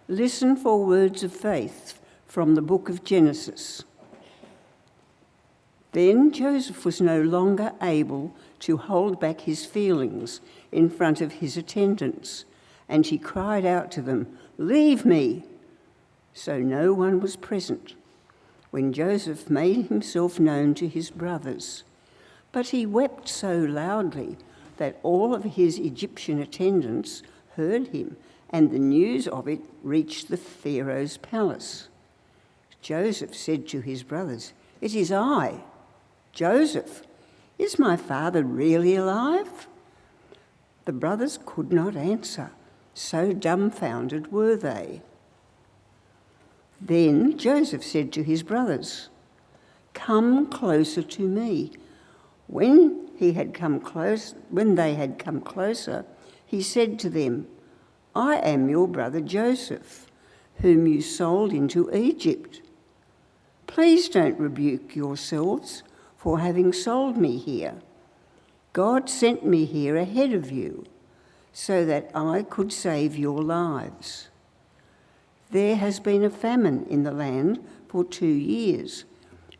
Listen for words of faith from the book of Genesis. Then Joseph was no longer able to hold back his feelings in front of his attendants, and he cried out to them, "Leave me!" So no one was present when Joseph made himself known to his brothers. But he wept so loudly that all of his Egyptian attendants heard him, and the news of it reached the Pharaoh's palace. Joseph said to his brothers, "It is I, Joseph. Is my father really alive?" The brothers could not answer, so dumbfounded were they. Then Joseph said to his brothers, "Come closer to me." When they had come closer, he said to them, "I am your brother Joseph, whom you sold into Egypt. Please don't rebuke yourselves for having sold me here. God sent me here ahead of you so that I could save your lives. There has been a famine in the land for 2 years,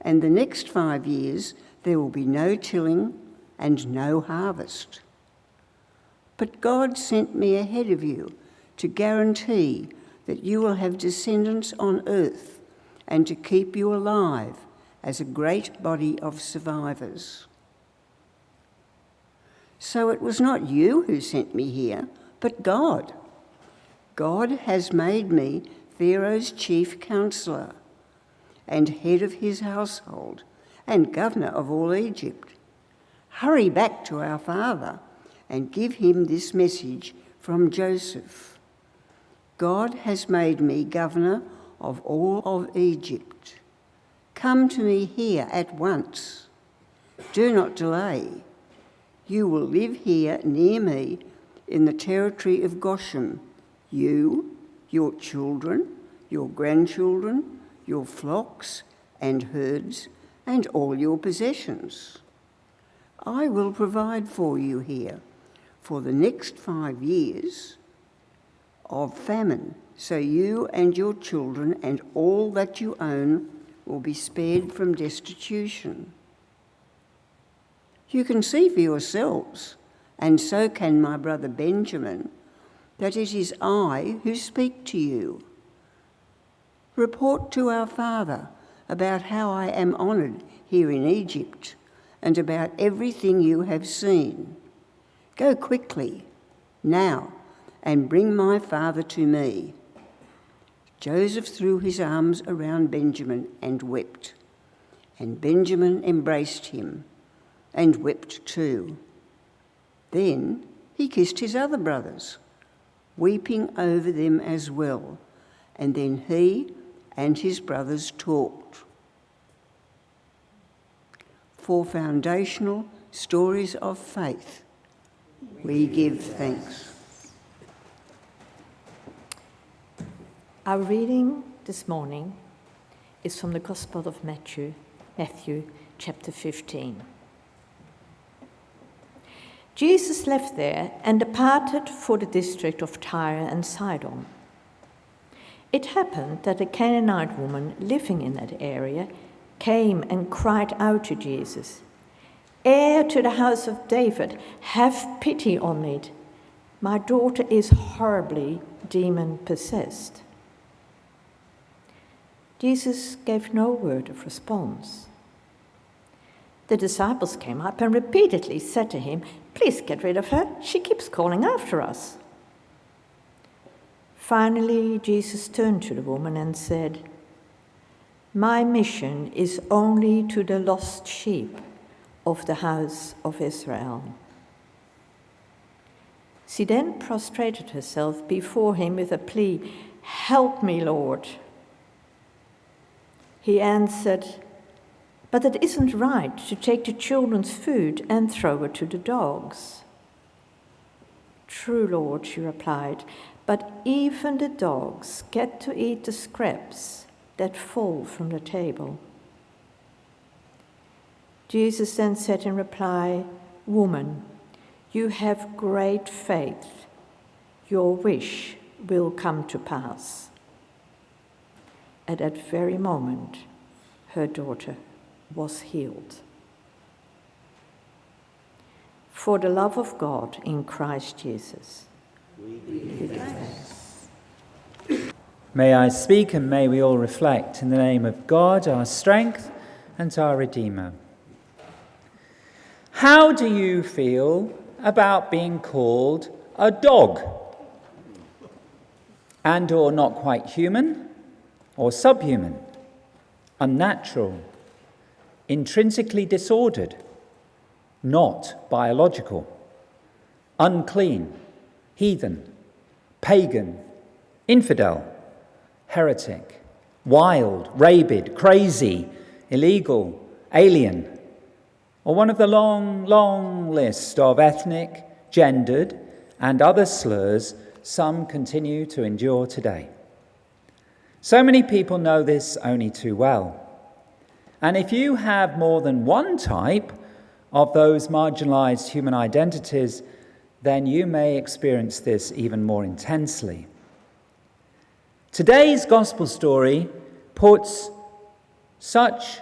and the next 5 years there will be no tilling and no harvest. But God sent me ahead of you to guarantee that you will have descendants on earth and to keep you alive as a great body of survivors. So it was not you who sent me here, but God. God has made me Pharaoh's chief counselor and head of his household and governor of all Egypt. Hurry back to our father and give him this message from Joseph. God has made me governor of all of Egypt. Come to me here at once. Do not delay. You will live here near me in the territory of Goshen, you, your children, your grandchildren, your flocks and herds, and all your possessions. I will provide for you here for the next 5 years of famine, so you and your children and all that you own will be spared from destitution. You can see for yourselves, and so can my brother Benjamin, that it is I who speak to you. Report to our father about how I am honoured here in Egypt and about everything you have seen. Go quickly, now, and bring my father to me." Joseph threw his arms around Benjamin and wept, and Benjamin embraced him and wept too. Then he kissed his other brothers, weeping over them as well, and then he and his brothers talked. For foundational stories of faith, we give thanks. Our reading this morning is from the Gospel of Matthew, chapter 15. Jesus left there and departed for the district of Tyre and Sidon. It happened that a Canaanite woman living in that area came and cried out to Jesus, "Heir to the house of David, have pity on me. My daughter is horribly demon-possessed." Jesus gave no word of response. The disciples came up and repeatedly said to him, "Please get rid of her. She keeps calling after us." Finally, Jesus turned to the woman and said, "My mission is only to the lost sheep of the house of Israel." She then prostrated herself before him with a plea, "Help me, Lord." He answered, "But it isn't right to take the children's food and throw it to the dogs." "True, Lord," she replied, "but even the dogs get to eat the scraps that fall from the table." Jesus then said in reply, "Woman, you have great faith. Your wish will come to pass." at that very moment, her daughter was healed. For the love of God in Christ Jesus, we give thanks. May I speak and may we all reflect in the name of God, our strength and our Redeemer. How do you feel about being called a dog? And or not quite human or subhuman, unnatural, intrinsically disordered, not biological, unclean, heathen, pagan, infidel, heretic, wild, rabid, crazy, illegal, alien, or one of the long, long list of ethnic, gendered, and other slurs some continue to endure today. So many people know this only too well. And if you have more than one type of those marginalized human identities, then you may experience this even more intensely. Today's gospel story puts such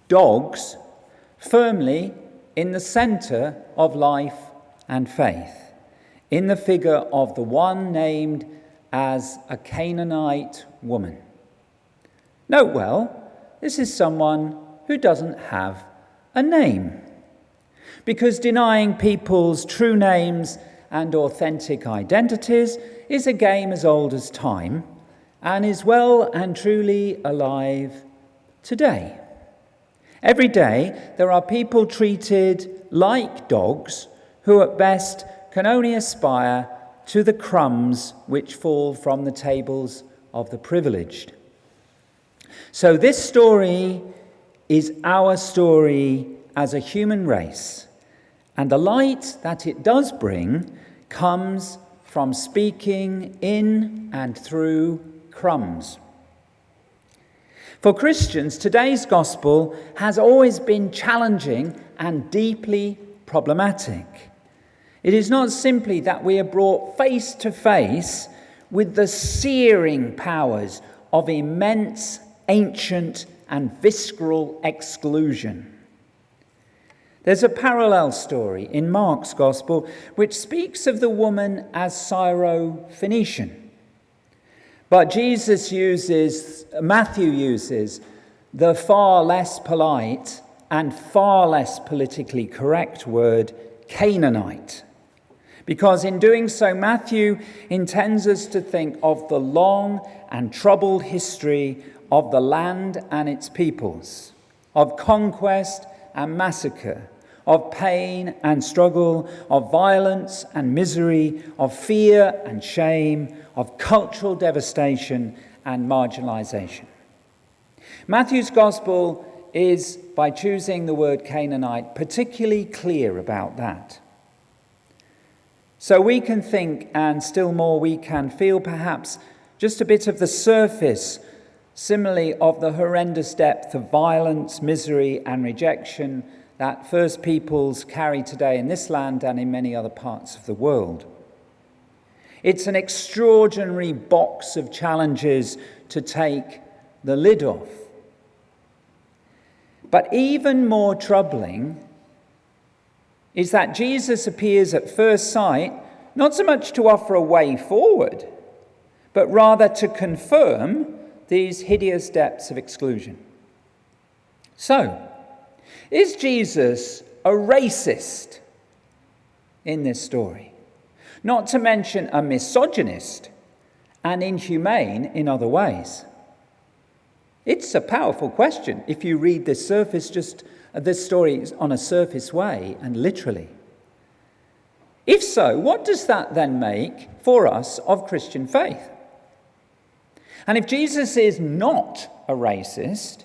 dogs firmly in the center of life and faith, in the figure of the one named as a Canaanite woman. Note well, this is someone who doesn't have a name, because denying people's true names and authentic identities is a game as old as time and is well and truly alive today. Every day there are people treated like dogs who at best can only aspire to the crumbs which fall from the tables of the privileged. So this story is our story as a human race, and the light that it does bring comes from speaking in and through crumbs. For Christians, today's gospel has always been challenging and deeply problematic. It is not simply that we are brought face to face with the searing powers of immense, ancient, and visceral exclusion. There's a parallel story in Mark's gospel which speaks of the woman as Syro-Phoenician. But Matthew uses the far less polite and far less politically correct word Canaanite, because in doing so, Matthew intends us to think of the long and troubled history of the land and its peoples, of conquest and massacre, of pain and struggle, of violence and misery, of fear and shame, of cultural devastation and marginalization. Matthew's gospel is, by choosing the word Canaanite, particularly clear about that. So we can think, and still more we can feel perhaps just a bit of the surface, similarly of the horrendous depth of violence, misery and rejection that First Peoples carry today in this land and in many other parts of the world. It's an extraordinary box of challenges to take the lid off. But even more troubling is that Jesus appears at first sight not so much to offer a way forward, but rather to confirm these hideous depths of exclusion. So, is Jesus a racist in this story? Not to mention a misogynist and inhumane in other ways. It's a powerful question if you read this story on a surface way and literally. If so, what does that then make for us of Christian faith? And if Jesus is not a racist,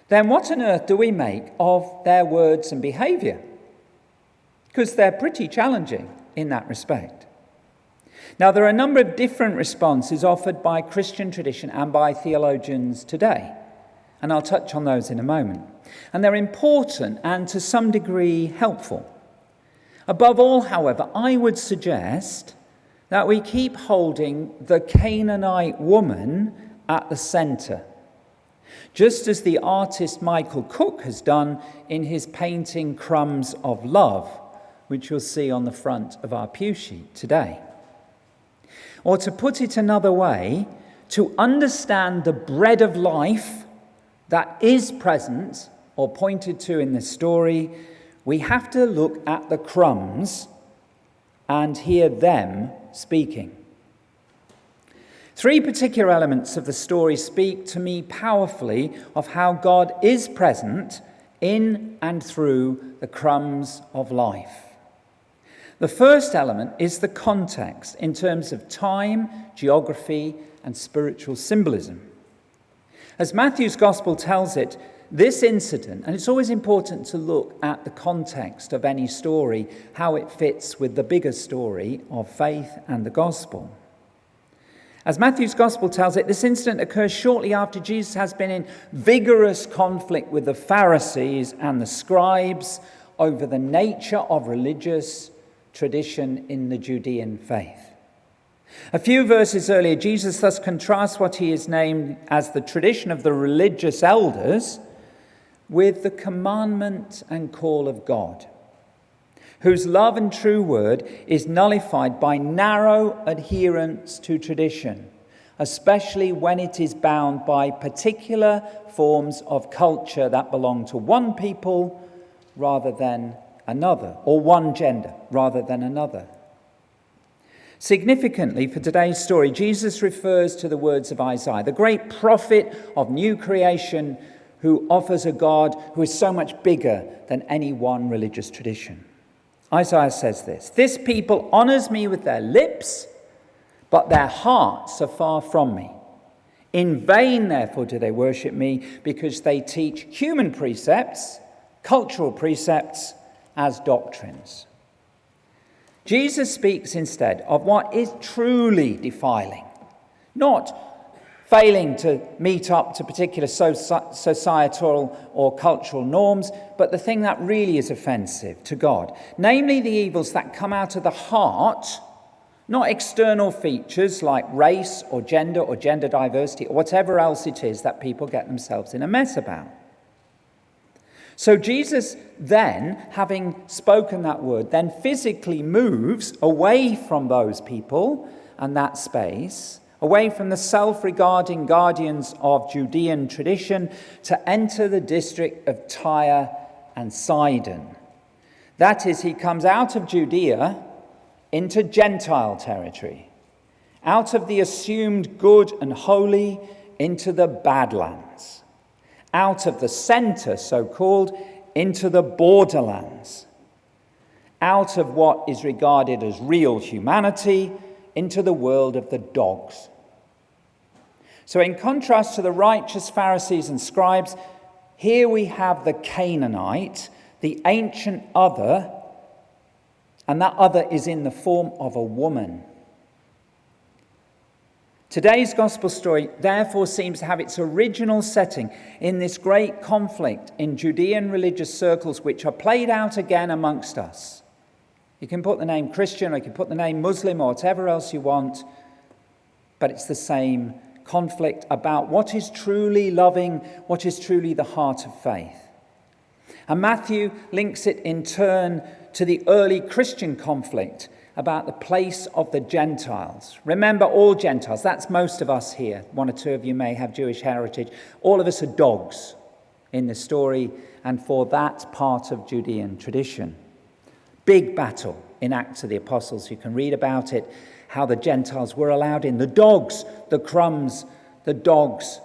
then what on earth do we make of their words and behaviour? Because they're pretty challenging in that respect. Now, there are a number of different responses offered by Christian tradition and by theologians today, and I'll touch on those in a moment. And they're important and to some degree helpful. Above all, however, I would suggest that we keep holding the Canaanite woman at the centre, just as the artist Michael Cook has done in his painting Crumbs of Love, which you'll see on the front of our pew sheet today. Or to put it another way, to understand the bread of life that is present or pointed to in this story, we have to look at the crumbs and hear them speaking. Three particular elements of the story speak to me powerfully of how God is present in and through the crumbs of life. The first element is the context in terms of time, geography, and spiritual symbolism. As Matthew's Gospel tells it, this incident, and it's always important to look at the context of any story, how it fits with the bigger story of faith and the Gospel. As Matthew's Gospel tells it, this incident occurs shortly after Jesus has been in vigorous conflict with the Pharisees and the scribes over the nature of religious tradition in the Judean faith. A few verses earlier, Jesus thus contrasts what he has named as the tradition of the religious elders with the commandment and call of God, whose love and true word is nullified by narrow adherence to tradition, especially when it is bound by particular forms of culture that belong to one people rather than another, or one gender rather than another. Significantly, for today's story, Jesus refers to the words of Isaiah, the great prophet of new creation who offers a God who is so much bigger than any one religious tradition. Isaiah says this people honors me with their lips, but their hearts are far from me. In vain, therefore, do they worship me, because they teach human precepts, cultural precepts, as doctrines. Jesus speaks instead of what is truly defiling, not failing to meet up to particular societal or cultural norms, but the thing that really is offensive to God, namely the evils that come out of the heart, not external features like race or gender diversity or whatever else it is that people get themselves in a mess about. So Jesus then, having spoken that word, then physically moves away from those people and that space, away from the self-regarding guardians of Judean tradition, to enter the district of Tyre and Sidon. That is, he comes out of Judea into Gentile territory, out of the assumed good and holy into the Badlands, out of the centre, so-called, into the borderlands, out of what is regarded as real humanity into the world of the dogs. So in contrast to the righteous Pharisees and scribes, here we have the Canaanite, the ancient other, and that other is in the form of a woman. Today's gospel story, therefore, seems to have its original setting in this great conflict in Judean religious circles, which are played out again amongst us. You can put the name Christian, or you can put the name Muslim, or whatever else you want, but it's the same conflict about what is truly loving, what is truly the heart of faith. And Matthew links it in turn to the early Christian conflict about the place of the Gentiles. Remember, all Gentiles, that's most of us here. One or two of you may have Jewish heritage. All of us are dogs in the story and for that part of Judean tradition. Big battle in Acts of the Apostles. You can read about it, how the Gentiles were allowed in. The dogs, the crumbs, the dogs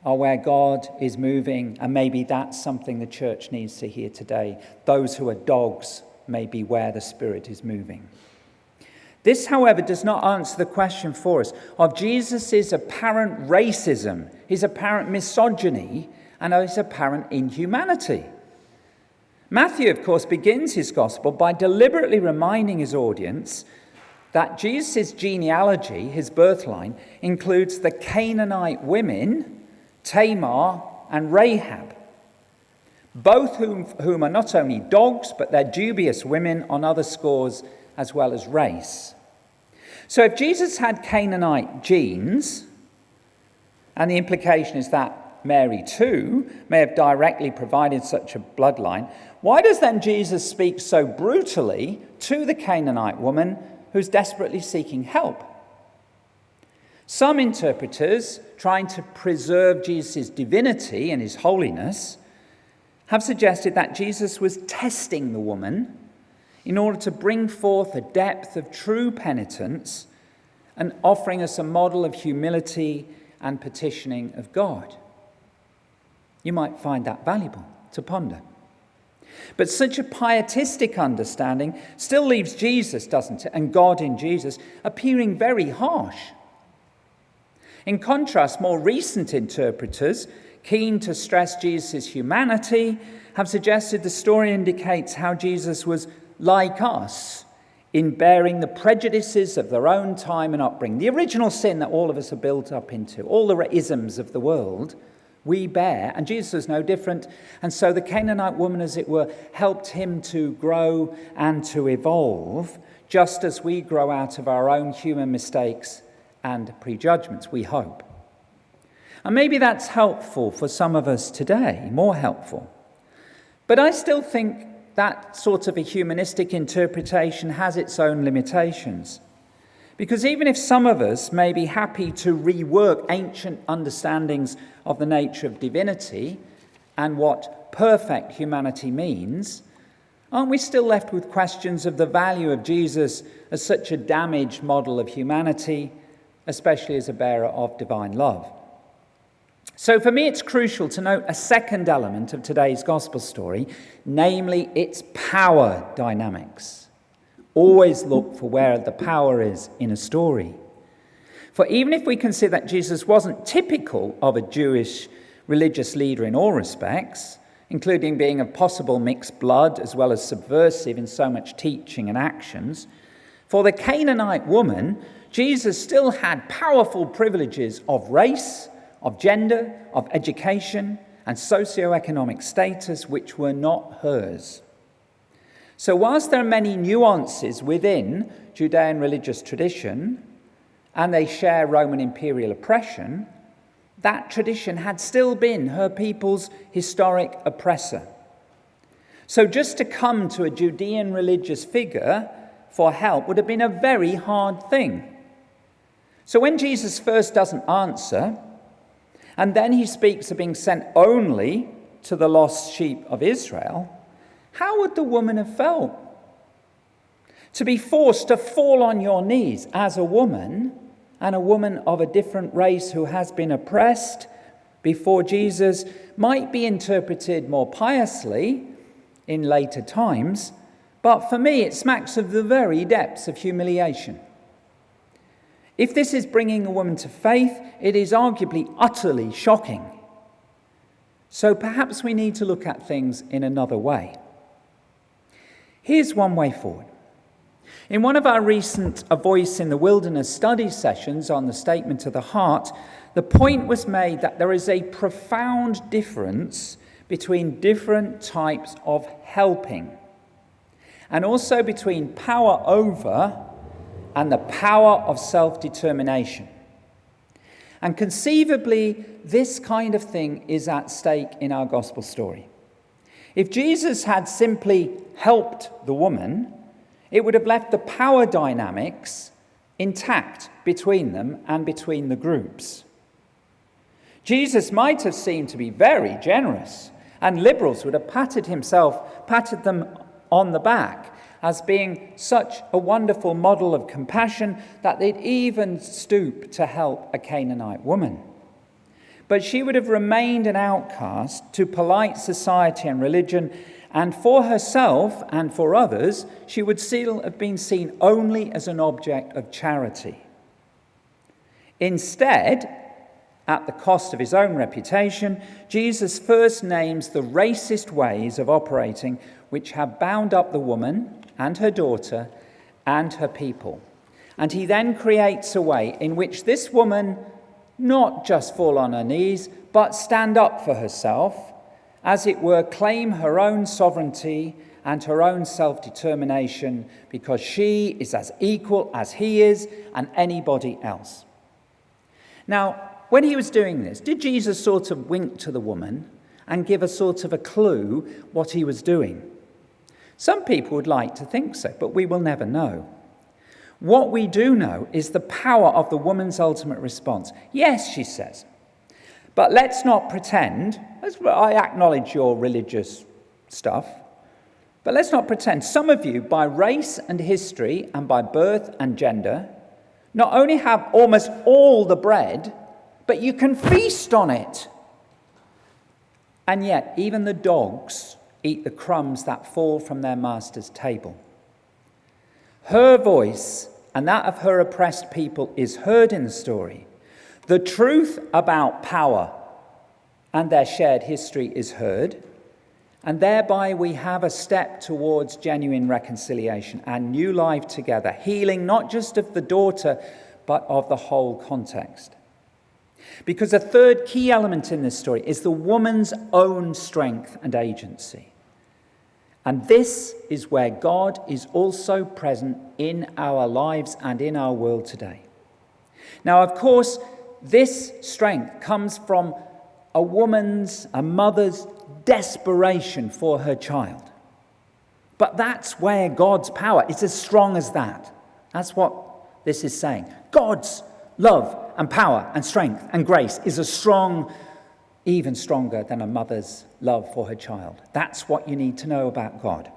are where God is moving, and maybe that's something the church needs to hear today. Those who are dogs may be where the Spirit is moving. This, however, does not answer the question for us of Jesus' apparent racism, his apparent misogyny, and his apparent inhumanity. Matthew, of course, begins his gospel by deliberately reminding his audience that Jesus' genealogy, his birthline, includes the Canaanite women, Tamar and Rahab, both whom are not only dogs, but they're dubious women on other scores as well as race. So if Jesus had Canaanite genes, And the implication is that Mary too may have directly provided such a bloodline. Why does then Jesus speak so brutally to the Canaanite woman who's desperately seeking help? Some interpreters, trying to preserve Jesus' divinity and his holiness, have suggested that Jesus was testing the woman in order to bring forth a depth of true penitence and offering us a model of humility and petitioning of God. You might find that valuable to ponder. But such a pietistic understanding still leaves Jesus, doesn't it, and God in Jesus, appearing very harsh. In contrast, more recent interpreters, keen to stress Jesus' humanity, have suggested the story indicates how Jesus was like us in bearing the prejudices of their own time and upbringing. The original sin that all of us are built up into, all the isms of the world, we bear, and Jesus was no different. And so the Canaanite woman, as it were, helped him to grow and to evolve, just as we grow out of our own human mistakes and prejudgments, we hope. And maybe that's helpful for some of us today, more helpful. But I still think that sort of a humanistic interpretation has its own limitations. Because even if some of us may be happy to rework ancient understandings of the nature of divinity and what perfect humanity means, aren't we still left with questions of the value of Jesus as such a damaged model of humanity, especially as a bearer of divine love? So for me, it's crucial to note a second element of today's gospel story, namely its power dynamics. Always look for where the power is in a story. For even if we consider that Jesus wasn't typical of a Jewish religious leader in all respects, including being of possible mixed blood as well as subversive in so much teaching and actions, for the Canaanite woman, Jesus still had powerful privileges of race, of gender, of education, and socioeconomic status which were not hers. So whilst there are many nuances within Judean religious tradition, and they share Roman imperial oppression, that tradition had still been her people's historic oppressor. So just to come to a Judean religious figure for help would have been a very hard thing. So when Jesus first doesn't answer, and then he speaks of being sent only to the lost sheep of Israel, how would the woman have felt? To be forced to fall on your knees as a woman, and a woman of a different race who has been oppressed before Jesus, might be interpreted more piously in later times, but for me it smacks of the very depths of humiliation. If this is bringing a woman to faith, it is arguably utterly shocking. So perhaps we need to look at things in another way. Here's one way forward. In one of our recent A Voice in the Wilderness study sessions on the Statement of the Heart, the point was made that there is a profound difference between different types of helping, and also between power over and the power of self-determination. And conceivably, this kind of thing is at stake in our gospel story. If Jesus had simply helped the woman, it would have left the power dynamics intact between them and between the groups. Jesus might have seemed to be very generous, and liberals would have patted them on the back as being such a wonderful model of compassion that they'd even stoop to help a Canaanite woman. But she would have remained an outcast to polite society and religion, and for herself and for others, she would still have been seen only as an object of charity. Instead, at the cost of his own reputation, Jesus first names the racist ways of operating which have bound up the woman and her daughter and her people. And he then creates a way in which this woman not just fall on her knees, but stand up for herself, as it were, claim her own sovereignty and her own self-determination, because she is as equal as he is and anybody else. Now, when he was doing this, did Jesus sort of wink to the woman and give a sort of a clue what he was doing? Some people would like to think so, but we will never know. What we do know is the power of the woman's ultimate response. Yes, she says, but let's not pretend, I acknowledge your religious stuff, but let's not pretend. Some of you, by race and history and by birth and gender, not only have almost all the bread, but you can feast on it. And yet, even the dogs eat the crumbs that fall from their master's table. Her voice and that of her oppressed people is heard in the story. The truth about power and their shared history is heard, and thereby we have a step towards genuine reconciliation and new life together, healing not just of the daughter, but of the whole context. Because a third key element in this story is the woman's own strength and agency. And this is where God is also present in our lives and in our world today. Now, of course, this strength comes from a mother's desperation for her child. But that's where God's power is as strong as that. That's what this is saying. God's love and power and strength and grace is as strong, even stronger than a mother's love for her child. That's what you need to know about God.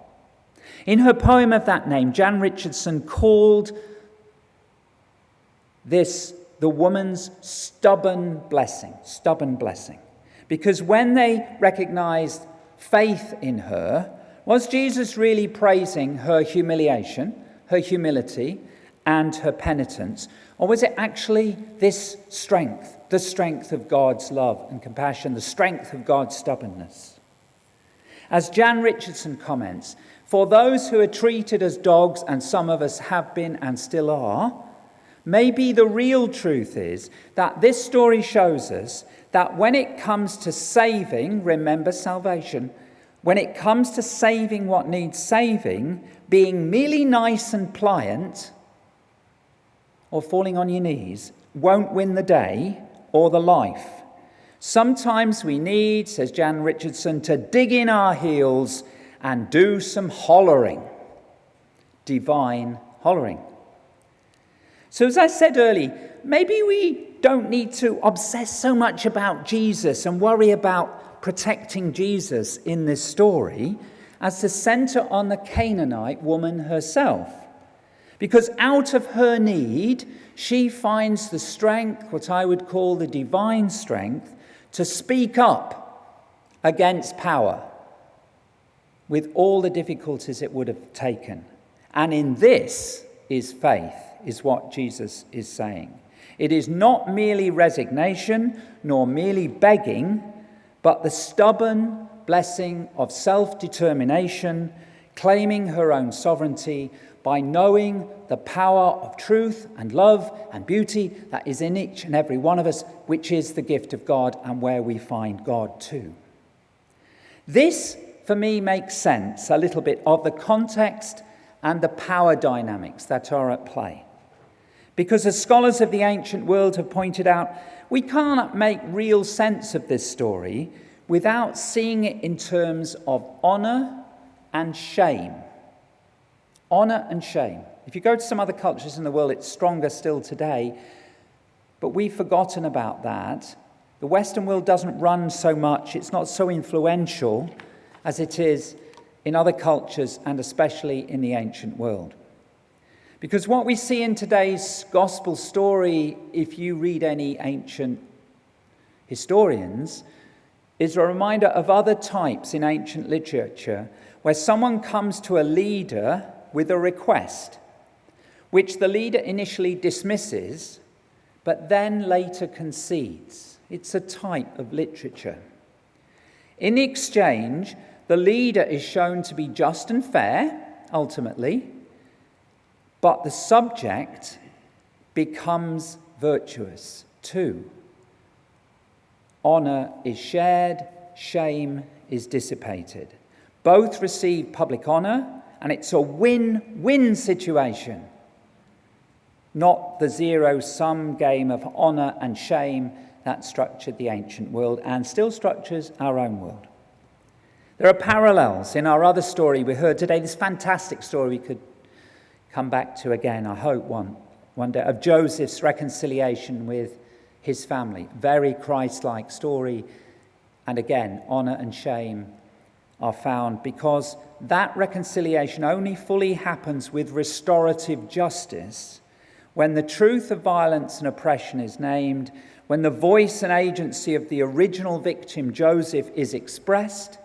In her poem of that name, Jan Richardson called this the woman's stubborn blessing, because when they recognized faith in her, was Jesus really praising her humiliation, her humility, and her penitence? Or was it actually this strength, the strength of God's love and compassion, the strength of God's stubbornness? As Jan Richardson comments, for those who are treated as dogs, and some of us have been and still are, maybe the real truth is that this story shows us that when it comes to saving, remember salvation, when it comes to saving what needs saving, being merely nice and pliant or falling on your knees won't win the day or the life. Sometimes we need, says Jan Richardson, to dig in our heels and do some hollering. Divine hollering. So as I said earlier, maybe we don't need to obsess so much about Jesus and worry about protecting Jesus in this story as to center on the Canaanite woman herself. Because out of her need, she finds the strength, what I would call the divine strength, to speak up against power with all the difficulties it would have taken. And in this is faith, is what Jesus is saying. It is not merely resignation, nor merely begging, but the stubborn blessing of self-determination, claiming her own sovereignty by knowing the power of truth and love and beauty that is in each and every one of us, which is the gift of God and where we find God too. This, for me, makes sense a little bit of the context and the power dynamics that are at play. Because as scholars of the ancient world have pointed out, we can't make real sense of this story without seeing it in terms of honour and shame. Honour and shame. If you go to some other cultures in the world, it's stronger still today, but we've forgotten about that. The Western world doesn't run so much, it's not so influential as it is in other cultures and especially in the ancient world. Because what we see in today's gospel story, if you read any ancient historians, is a reminder of other types in ancient literature where someone comes to a leader with a request, which the leader initially dismisses, but then later concedes. It's a type of literature. In exchange, the leader is shown to be just and fair, ultimately, but the subject becomes virtuous too. Honour is shared, shame is dissipated. Both receive public honour, and it's a win-win situation, not the zero-sum game of honour and shame that structured the ancient world and still structures our own world. There are parallels in our other story we heard today, this fantastic story we could come back to again, I hope, one day, of Joseph's reconciliation with his family. Very Christ-like story. And again, honour and shame are found because that reconciliation only fully happens with restorative justice when the truth of violence and oppression is named, when the voice and agency of the original victim, Joseph, is expressed,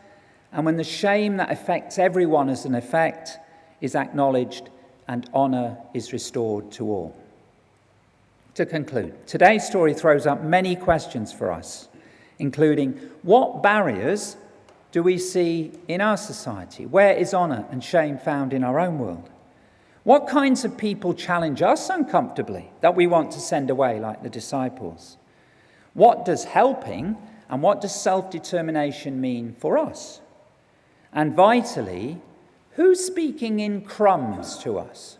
and when the shame that affects everyone as an effect is acknowledged and honour is restored to all. To conclude, today's story throws up many questions for us, including what barriers do we see in our society? Where is honour and shame found in our own world? What kinds of people challenge us uncomfortably that we want to send away like the disciples? What does helping and what does self-determination mean for us? And vitally, who's speaking in crumbs to us?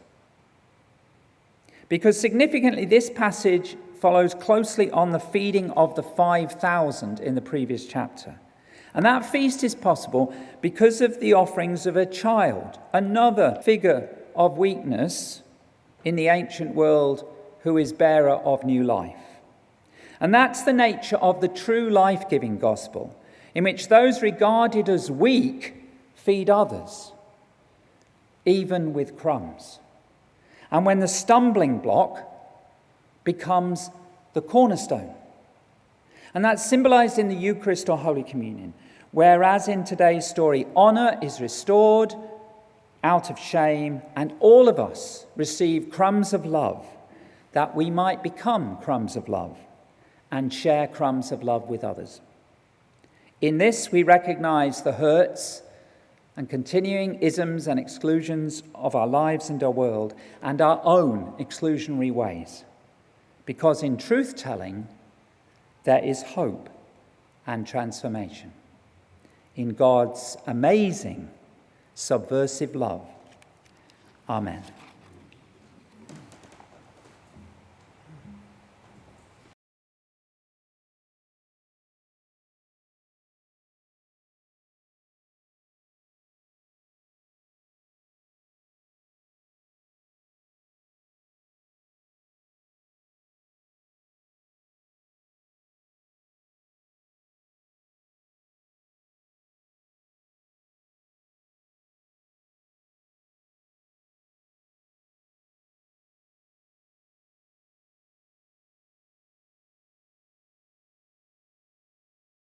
Because significantly, this passage follows closely on the feeding of the 5,000 in the previous chapter. And that feast is possible because of the offerings of a child, another figure of weakness in the ancient world who is bearer of new life. And that's the nature of the true life-giving gospel, in which those regarded as weak feed others, even with crumbs. And when the stumbling block becomes the cornerstone. And that's symbolized in the Eucharist or Holy Communion, whereas in today's story, honour is restored out of shame, and all of us receive crumbs of love, that we might become crumbs of love and share crumbs of love with others. In this, we recognize the hurts and continuing isms and exclusions of our lives and our world, and our own exclusionary ways. Because in truth-telling, there is hope and transformation in God's amazing, subversive love. Amen.